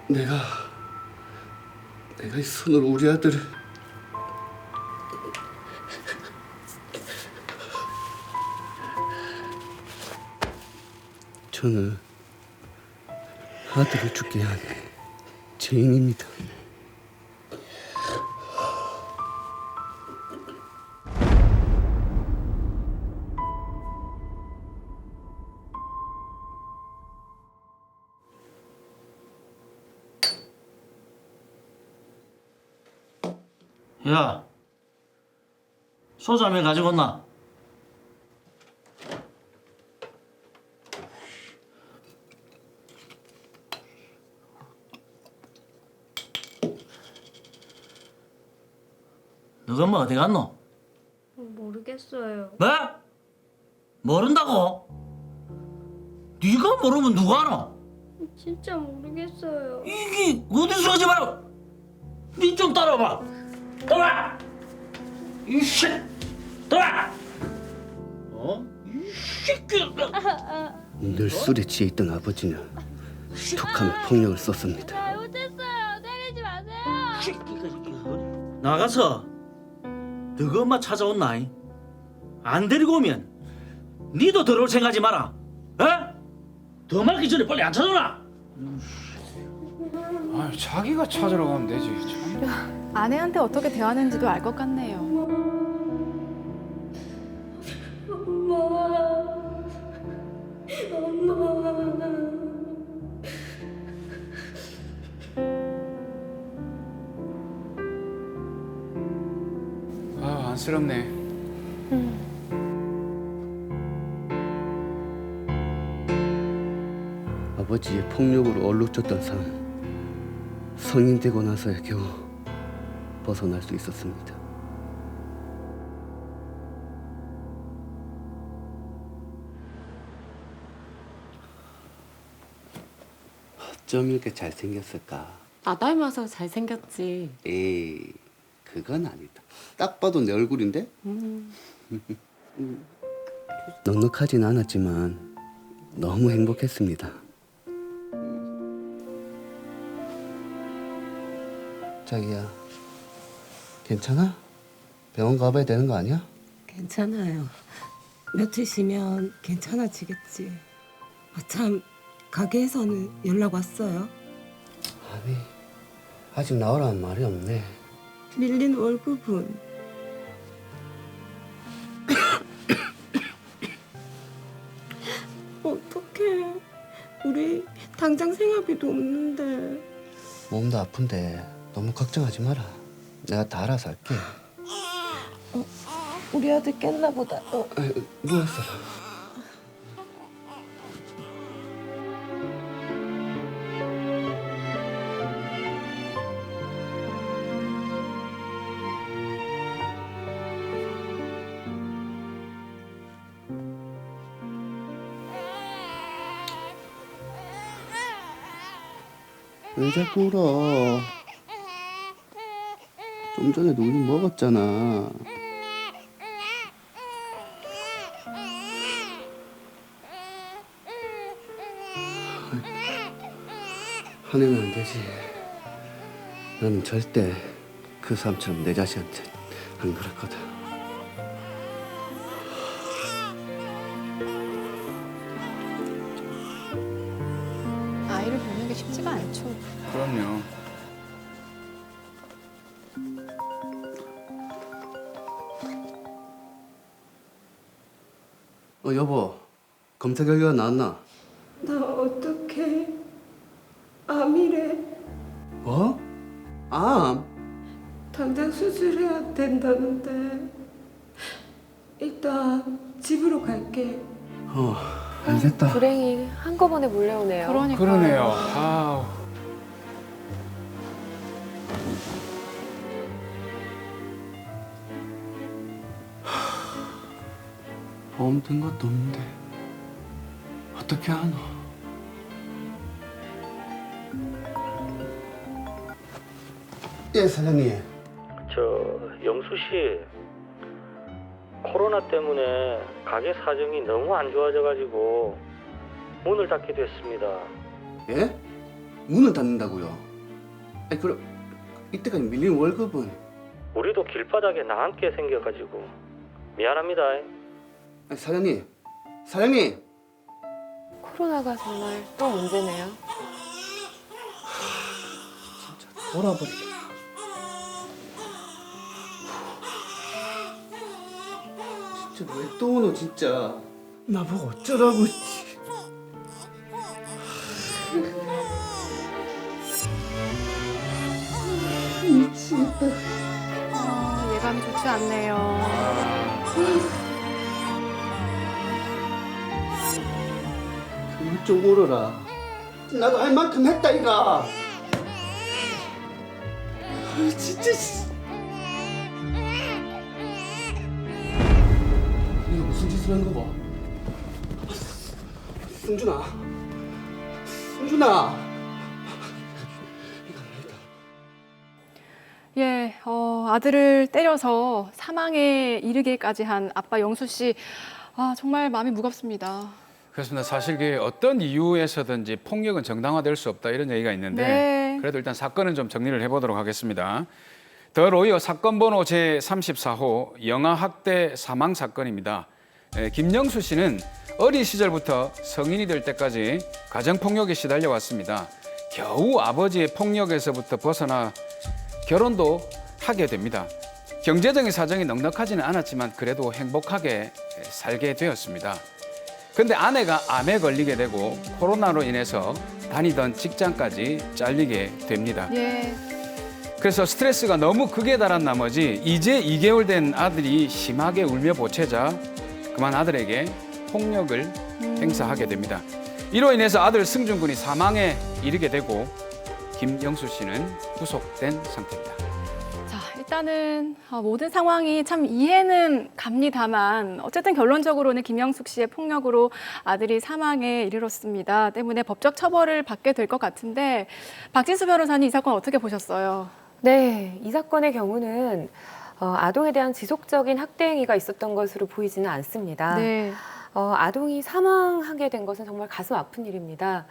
내가 이 손으로 우리 아들을 저는 아들을 죽게 한 죄인입니다. 야, 소자매 가지고 왔나? 너가 엄마 어디 갔노? 모르겠어요. 뭐? 모른다고? 네가 모르면 누가 알아? 진짜 모르겠어요. 이게 어디서 하지 마라. 니 좀 따라와. 따라와. 이씨, 따라와. 이 새끼. 늘 술에 취해 있던 아버지는 툭하면 폭력을 썼습니다. 잘못했어요. 때리지 마세요. 나가서 너가 엄마 찾아온나? 안 데리고 오면 니도 들어올 생각하지 마라. 어? 더 말기 전에 빨리 안 찾아오나? 아, 자기가 찾으러 가면 되지. 참. 아내한테 어떻게 대하는지도 알 것 같네요. 엄마. 아, 안쓰럽네. 아버지의 폭력으로 얼룩졌던 삶, 성인 되고 나서야 겨우 벗어날 수 있었습니다. 어쩜 이렇게 잘생겼을까? 나 닮아서 잘생겼지. 에이, 그건 아니다. 딱 봐도 내 얼굴인데? 넉넉하진 않았지만 너무 행복했습니다. 자기야, 괜찮아? 병원 가봐야 되는 거 아니야? 괜찮아요. 며칠 쉬면 괜찮아지겠지. 참, 가게에서는 연락 왔어요? 아니, 아직 나오라는 말이 없네. 밀린 월급은? 어떡해. 우리 당장 생활비도 없는데. 몸도 아픈데 너무 걱정하지 마라. 내가 다 알아서 할게. 우리 아들 깼나 보다. 누워있어라. 왜 자꾸 울어? 좀 전에도 우유 먹었잖아. 화내면 안 되지. 나는 절대 그 사람처럼 내 자식한테 안 그랬거든. 아이를 보는 게 쉽지가 않죠. 그럼요. 여보, 검사 결과가 나왔나? 나 어떡해. 암이래. 뭐? 암? 당장 수술해야 된다는데. 일단 집으로 갈게. 알겠다. 불행이 한꺼번에 몰려오네요. 그러니까 그러네요. 아우. 보험 든 것도 없는데 어떻게 하노? 예, 사장님. 영수 씨, 코로나 때문에 가게 사정이 너무 안 좋아져가지고 문을 닫게 됐습니다. 예? 문을 닫는다고요. 아니 그럼 이때까지 밀린 월급은? 우리도 길바닥에 나앉게 생겨가지고 미안합니다. 아니 사장님 코로나가 정말 또 문제네요. 돌아버리게. 진짜 왜 또 오노 진짜. 나보고 어쩌라고. 미치겠다. 예감이 좋지 않네요. 그만 좀 울어라. 나도 할 만큼 했다 이가. 진짜. 내가 무슨 짓을 한 거 봐. 승준아. 예, 아들을 때려서 사망에 이르기까지 한 아빠 영수 씨, 정말 마음이 무겁습니다. 그렇습니다. 사실 그 어떤 이유에서든지 폭력은 정당화될 수 없다 이런 얘기가 있는데 네. 그래도 일단 사건은 좀 정리를 해보도록 하겠습니다. 더 로이어 사건 번호 제34호 영아학대 사망 사건입니다. 김영수 씨는 어린 시절부터 성인이 될 때까지 가정폭력에 시달려 왔습니다. 겨우 아버지의 폭력에서부터 벗어나 결혼도 하게 됩니다. 경제적인 사정이 넉넉하지는 않았지만 그래도 행복하게 살게 되었습니다. 근데 아내가 암에 걸리게 되고 코로나로 인해서 다니던 직장까지 잘리게 됩니다. 예. 그래서 스트레스가 너무 극에 달한 나머지 이제 2개월 된 아들이 심하게 울며 보채자 그만 아들에게 폭력을 행사하게 됩니다. 이로 인해서 아들 승준 군이 사망에 이르게 되고 김영수 씨는 구속된 상태입니다. 자, 일단은 모든 상황이 참 이해는 갑니다만 어쨌든 결론적으로는 김영숙 씨의 폭력으로 아들이 사망에 이르렀습니다. 때문에 법적 처벌을 받게 될 것 같은데 박진수 변호사님 이 사건 어떻게 보셨어요? 네, 이 사건의 경우는 아동에 대한 지속적인 학대 행위가 있었던 것으로 보이지는 않습니다. 네. 아동이 사망하게 된 것은 정말 가슴 아픈 일입니다.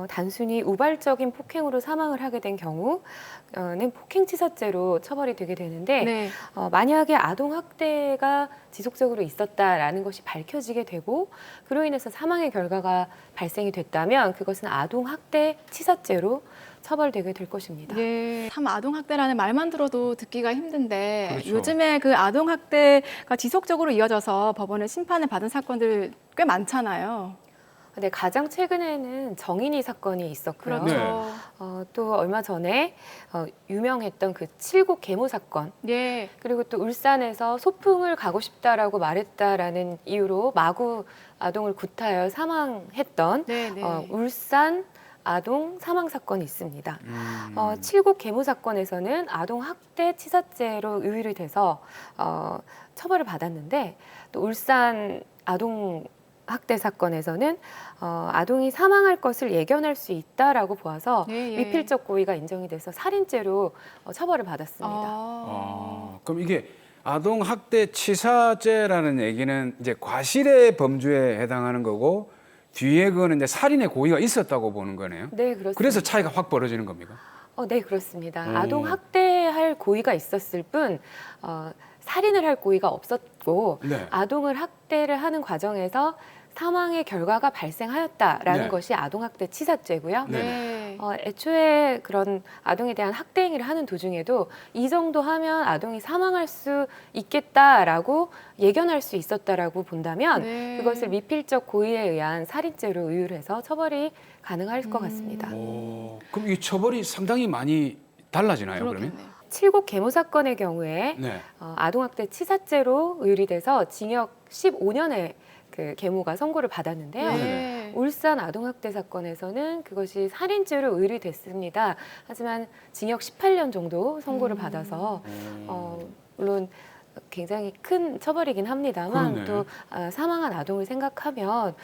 단순히 우발적인 폭행으로 사망을 하게 된 경우는 폭행치사죄로 처벌이 되게 되는데 네. 만약에 아동 학대가 지속적으로 있었다라는 것이 밝혀지게 되고 그로 인해서 사망의 결과가 발생이 됐다면 그것은 아동 학대 치사죄로 처벌되게 될 것입니다. 예, 참 아동학대라는 말만 들어도 듣기가 힘든데 그렇죠. 요즘에 그 아동학대가 지속적으로 이어져서 법원에 심판을 받은 사건들 꽤 많잖아요. 네, 가장 최근에는 정인이 사건이 있었고요. 그렇죠. 또 얼마 전에 유명했던 그 칠곡 계모 사건, 예. 그리고 또 울산에서 소풍을 가고 싶다라고 말했다라는 이유로 마구 아동을 구타하여 사망했던 네, 네. 울산 아동 사망 사건이 있습니다. 칠곡 계모 사건에서는 아동 학대 치사죄로 의율이 돼서 처벌을 받았는데 또 울산 아동 학대 사건에서는 아동이 사망할 것을 예견할 수 있다라고 보아서 예, 예. 미필적 고의가 인정이 돼서 살인죄로 처벌을 받았습니다. 그럼 이게 아동 학대 치사죄라는 얘기는 이제 과실의 범주에 해당하는 거고 뒤에 그거는 이제 살인의 고의가 있었다고 보는 거네요. 네, 그렇습니다. 그래서 차이가 확 벌어지는 겁니까? 네, 그렇습니다. 아동 학대할 고의가 있었을 뿐 살인을 할 고의가 없었고 네. 아동을 학대를 하는 과정에서 사망의 결과가 발생하였다라는 네. 것이 아동학대 치사죄고요. 네. 애초에 그런 아동에 대한 학대 행위를 하는 도중에도 이 정도 하면 아동이 사망할 수 있겠다라고 예견할 수 있었다라고 본다면 네. 그것을 미필적 고의에 의한 살인죄로 의율해서 처벌이 가능할 것 같습니다. 그럼 이 처벌이 상당히 많이 달라지나요, 그러면? 그렇겠네요. 칠곡 계모 사건의 경우에 네. 아동학대 치사죄로 의율이 돼서 징역 15년의 그 계모가 선고를 받았는데요. 네. 울산 아동학대 사건에서는 그것이 살인죄로 의율이 됐습니다. 하지만 징역 18년 정도 선고를 받아서 물론 굉장히 큰 처벌이긴 합니다만 그러네. 또 사망한 아동을 생각하면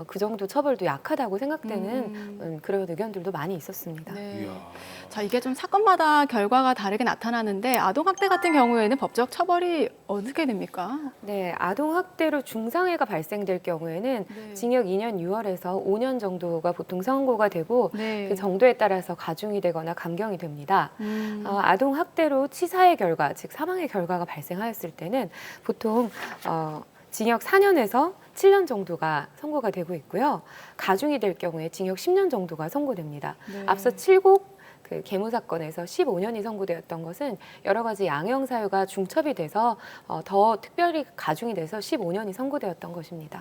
그 정도 처벌도 약하다고 생각되는 그런 의견들도 많이 있었습니다. 네. 이야. 자, 이게 좀 사건마다 결과가 다르게 나타나는데 아동학대 같은 경우에는 법적 처벌이 어떻게 됩니까? 네, 아동학대로 중상해가 발생될 경우에는 네. 징역 2년 6월에서 5년 정도가 보통 선고가 되고 네. 그 정도에 따라서 가중이 되거나 감경이 됩니다. 음. 아동학대로 치사의 결과, 즉 사망의 결과가 발생하였을 때는 보통 징역 4년에서 7년 정도가 선고가 되고 있고요. 가중이 될 경우에 징역 10년 정도가 선고됩니다. 네. 앞서 7곡 그 계모 사건에서 15년이 선고되었던 것은 여러 가지 양형 사유가 중첩이 돼서 더 특별히 가중이 돼서 15년이 선고되었던 것입니다.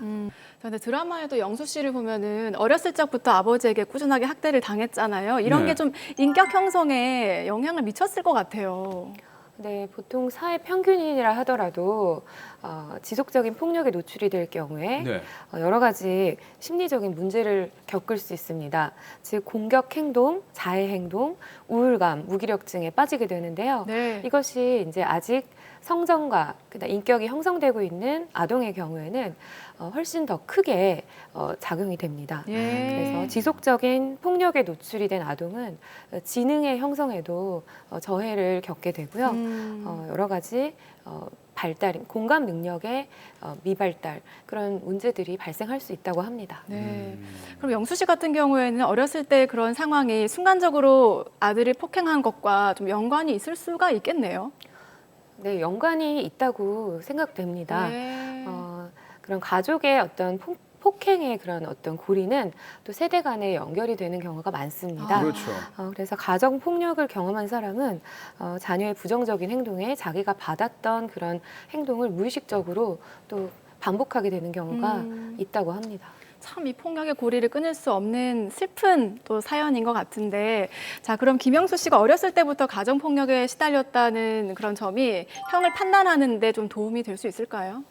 근데 드라마에도 영수 씨를 보면은 어렸을 적부터 아버지에게 꾸준하게 학대를 당했잖아요. 이런 네. 게 좀 인격 형성에 영향을 미쳤을 것 같아요. 네, 보통 사회 평균인이라 하더라도 지속적인 폭력에 노출이 될 경우에 네. 여러 가지 심리적인 문제를 겪을 수 있습니다. 즉 공격 행동, 자해 행동, 우울감, 무기력증에 빠지게 되는데요. 네. 이것이 이제 아직 성정과 그다음 인격이 형성되고 있는 아동의 경우에는 훨씬 더 크게 작용이 됩니다. 예. 그래서 지속적인 폭력에 노출이 된 아동은 지능의 형성에도 저해를 겪게 되고요. 여러 가지 발달, 공감 능력의 미발달 그런 문제들이 발생할 수 있다고 합니다. 네. 그럼 영수 씨 같은 경우에는 어렸을 때 그런 상황이 순간적으로 아들을 폭행한 것과 좀 연관이 있을 수가 있겠네요. 네, 연관이 있다고 생각됩니다. 네. 그런 가족의 어떤 폭행의 그런 어떤 고리는 또 세대 간에 연결이 되는 경우가 많습니다. 아. 그렇죠. 그래서 가정 폭력을 경험한 사람은 자녀의 부정적인 행동에 자기가 받았던 그런 행동을 무의식적으로 또 반복하게 되는 경우가 있다고 합니다. 참 이 폭력의 고리를 끊을 수 없는 슬픈 또 사연인 것 같은데, 자, 그럼 김영수 씨가 어렸을 때부터 가정 폭력에 시달렸다는 그런 점이 형을 판단하는 데 좀 도움이 될 수 있을까요?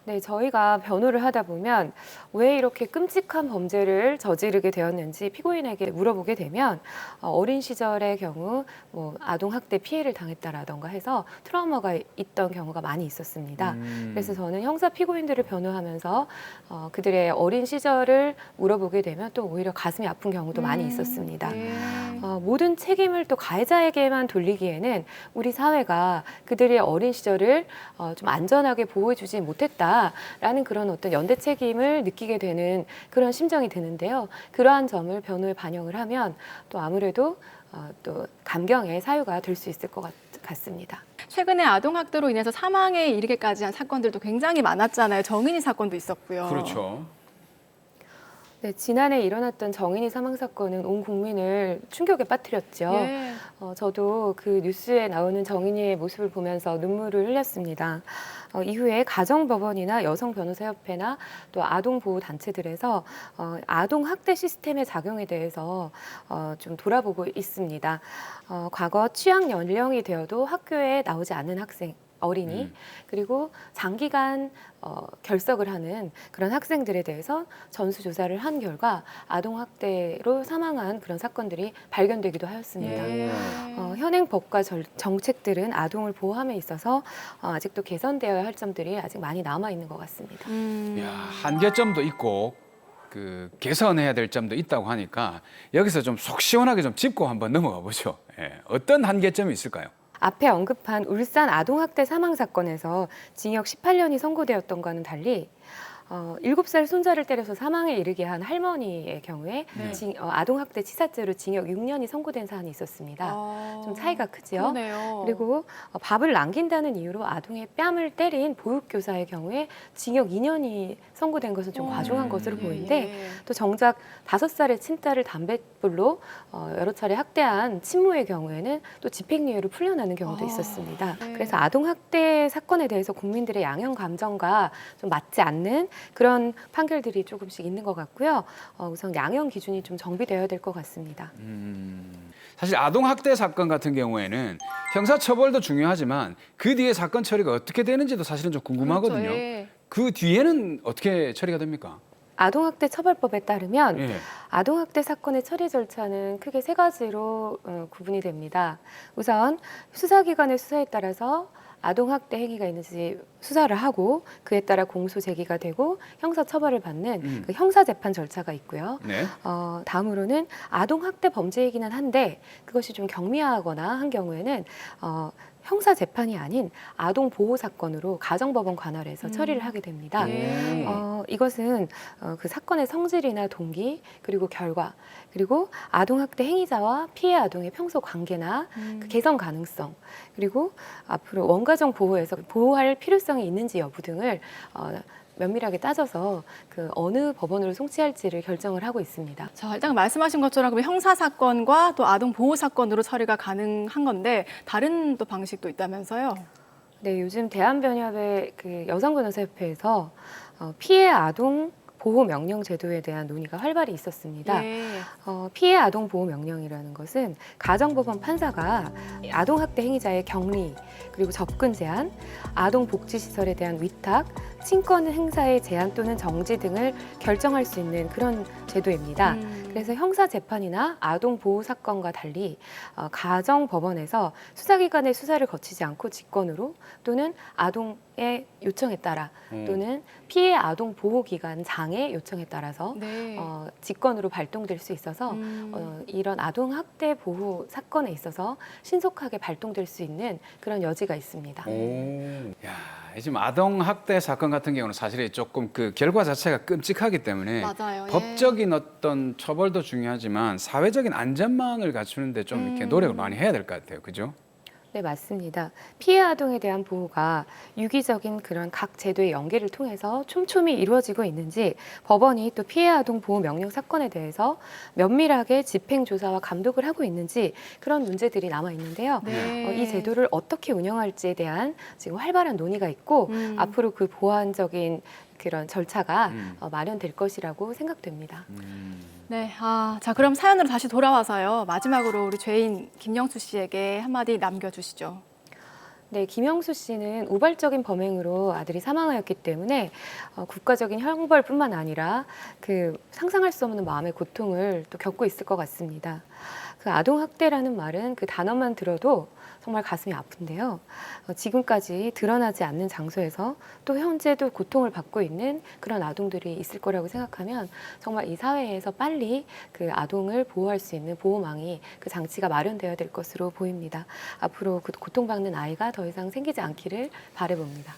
네, 저희가 변호를 하다 보면 왜 이렇게 끔찍한 범죄를 저지르게 되었는지 피고인에게 물어보게 되면 어린 시절의 경우 뭐 아동 학대 피해를 당했다라던가 해서 트라우마가 있던 경우가 많이 있었습니다. 그래서 저는 형사 피고인들을 변호하면서 그들의 어린 시절을 물어보게 되면 또 오히려 가슴이 아픈 경우도 많이 있었습니다. 네. 모든 책임을 또 가해자에게만 돌리기에는 우리 사회가 그들의 어린 시절을 좀 안전하게 보호해주지 못했다라는 그런 어떤 연대 책임을 느끼게 되는 그런 심정이 드는데요. 그러한 점을 변호에 반영을 하면 또 아무래도 또 감경의 사유가 될 수 있을 것 같습니다. 최근에 아동학대로 인해서 사망에 이르게까지 한 사건들도 굉장히 많았잖아요. 정인이 사건도 있었고요. 그렇죠. 네, 지난해 일어났던 정인이 사망 사건은 온 국민을 충격에 빠뜨렸죠. 예. 저도 그 뉴스에 나오는 정인이의 모습을 보면서 눈물을 흘렸습니다. 이후에 가정법원이나 여성변호사협회나 또 아동보호단체들에서 아동학대 시스템의 작용에 대해서 좀 돌아보고 있습니다. 과거 취약 연령이 되어도 학교에 나오지 않는 학생, 어린이 그리고 장기간 결석을 하는 그런 학생들에 대해서 전수조사를 한 결과 아동학대로 사망한 그런 사건들이 발견되기도 하였습니다. 예. 현행 법과 정책들은 아동을 보호함에 있어서 아직도 개선되어야 할 점들이 아직 많이 남아있는 것 같습니다. 야, 한계점도 있고 그 개선해야 될 점도 있다고 하니까 여기서 좀 속 시원하게 좀 짚고 한번 넘어가 보죠. 예, 어떤 한계점이 있을까요? 앞에 언급한 울산 아동학대 사망 사건에서 징역 18년이 선고되었던과는 달리 7살 손자를 때려서 사망에 이르게 한 할머니의 경우에 아동학대 치사죄로 징역 6년이 선고된 사안이 있었습니다. 좀 차이가 크지요. 그러네요. 그리고 밥을 남긴다는 이유로 아동의 뺨을 때린 보육교사의 경우에 징역 2년이 선고된 것은 좀 과중한 것으로 보이는데 또 정작 5살의 친딸을 담뱃불로 여러 차례 학대한 친모의 경우에는 또 집행유예로 풀려나는 경우도 있었습니다. 네. 그래서 아동학대 사건에 대해서 국민들의 양형 감정과 좀 맞지 않는 그런 판결들이 조금씩 있는 것 같고요. 우선 양형 기준이 좀 정비되어야 될 것 같습니다. 사실 아동학대 사건 같은 경우에는 형사처벌도 중요하지만 그 뒤에 사건 처리가 어떻게 되는지도 사실은 좀 궁금하거든요. 그렇죠, 예. 그 뒤에는 어떻게 처리가 됩니까? 아동학대 처벌법에 따르면 예. 아동학대 사건의 처리 절차는 크게 3가지로 구분이 됩니다. 우선 수사기관의 수사에 따라서 아동학대 행위가 있는지 수사를 하고 그에 따라 공소 제기가 되고 형사 처벌을 받는 그 형사 재판 절차가 있고요. 네. 다음으로는 아동학대 범죄이기는 한데 그것이 좀 경미하거나 한 경우에는 형사 재판이 아닌 아동 보호 사건으로 가정법원 관할에서 처리를 하게 됩니다. 네. 이것은 그 사건의 성질이나 동기 그리고 결과 그리고 아동학대 행위자와 피해 아동의 평소 관계나 그 개선 가능성 그리고 앞으로 원가정 보호에서 보호할 필요성이 있는지 여부 등을 면밀하게 따져서 그 어느 법원으로 송치할지를 결정을 하고 있습니다. 자, 일단 말씀하신 것처럼 형사 사건과 또 아동 보호 사건으로 처리가 가능한 건데 다른 또 방식도 있다면서요? 네, 요즘 대한변협의 그 여성변호사협회에서 피해 아동 보호 명령 제도에 대한 논의가 활발히 있었습니다. 예. 피해 아동 보호 명령이라는 것은 가정법원 판사가 아동학대 행위자의 격리 그리고 접근 제한, 아동 복지 시설에 대한 위탁, 친권 행사의 제한 또는 정지 등을 결정할 수 있는 그런 제도입니다. 그래서 형사 재판이나 아동 보호 사건과 달리 가정법원에서 수사기관의 수사를 거치지 않고 직권으로 또는 아동의 요청에 따라 또는 피해 아동 보호기관 장의 요청에 따라서 네. 직권으로 발동될 수 있어서 이런 아동학대 보호 사건에 있어서 신속하게 발동될 수 있는 그런 여지가 있습니다. 야, 지금 아동학대 사건 같은 경우는 사실 조금 그 결과 자체가 끔찍하기 때문에 맞아요. 예. 법적인 어떤 처벌도 중요하지만 사회적인 안전망을 갖추는데 좀 이렇게 노력을 많이 해야 될 것 같아요. 그죠? 네, 맞습니다. 피해 아동에 대한 보호가 유기적인 그런 각 제도의 연계를 통해서 촘촘히 이루어지고 있는지 법원이 또 피해 아동 보호 명령 사건에 대해서 면밀하게 집행 조사와 감독을 하고 있는지 그런 문제들이 남아 있는데요. 네. 이 제도를 어떻게 운영할지에 대한 지금 활발한 논의가 있고 앞으로 그 보완적인 그런 절차가 마련될 것이라고 생각됩니다. 네, 자 그럼 사연으로 다시 돌아와서요. 마지막으로 우리 죄인 김영수 씨에게 한마디 남겨주시죠. 네, 김영수 씨는 우발적인 범행으로 아들이 사망하였기 때문에 국가적인 형벌뿐만 아니라 그 상상할 수 없는 마음의 고통을 또 겪고 있을 것 같습니다. 그 아동학대라는 말은 그 단어만 들어도 정말 가슴이 아픈데요. 지금까지 드러나지 않는 장소에서 또 현재도 고통을 받고 있는 그런 아동들이 있을 거라고 생각하면 정말 이 사회에서 빨리 그 아동을 보호할 수 있는 보호망이 그 장치가 마련되어야 될 것으로 보입니다. 앞으로 그 고통받는 아이가 더 이상 생기지 않기를 바라봅니다.